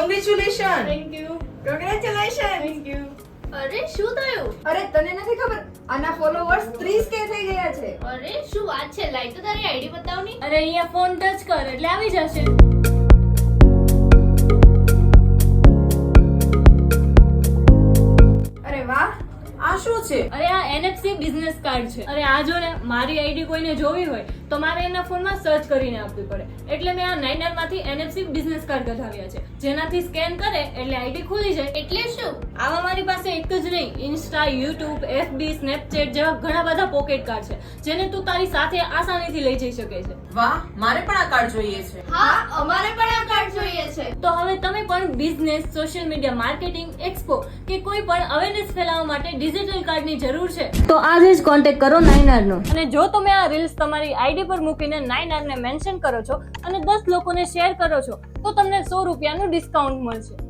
Congratulation. Thank you. Congratulation. Thank you. અરે શું થયું? અરે તને નથી ખબર, આના ફોલોવર્સ 30k થઈ ગયા છે. અરે શું વાત છે? લાઈ તો તારી આઈડી બતાવ ની. અરે અહીંયા ફોન ટચ કર એટલે આવી જશે. અરે વાહ, આ શું છે? અરે આ NFC બિઝનેસ કાર્ડ છે. અરે આ જો ને, મારી આઈડી કોઈને જોવી હોય તો મારે એના ફોનમાં સર્ચ કરીને આપવી પડે. એટલે મેં આ નાઇનર માંથી NFC બિઝનેસ કાર્ડ કઢાવ્યા છે, જેનાથી સ્કેન કરે એટલે આઈડી ખુલી જાય. એટલે શું? આવા મારી પાસે એક જ નહીં, ઇન્સ્ટા, યુટ્યુબ, FB, સ્નેપચેટ જેવા ઘણા બધા પોકેટ કાર્ડ છે, જેને તું તારી સાથે આસાનીથી લઈ જઈ શકે છે. વાહ, મારે પણ આ કાર્ડ જોઈએ છે. હા, અમારે પણ આ કાર્ડ જોઈએ છે. તો હવે તમે પણ business, social media marketing, expo કે કોઈ પણ અવેરનેસ ફેલાવવા માટે ડિજિટલ કાર્ડની જરૂર છે તો આજે જ કોન્ટેક્ટ કરો નાઇનરનો. અને જો તમે આ રીલ્સ તમારી આઈડી પર મૂકીને નાઇનરને મેન્શન કરો છો અને 10 લોકોને શેર કરો છો તો તમને ₹100 નું ડિસ્કાઉન્ટ મળશે.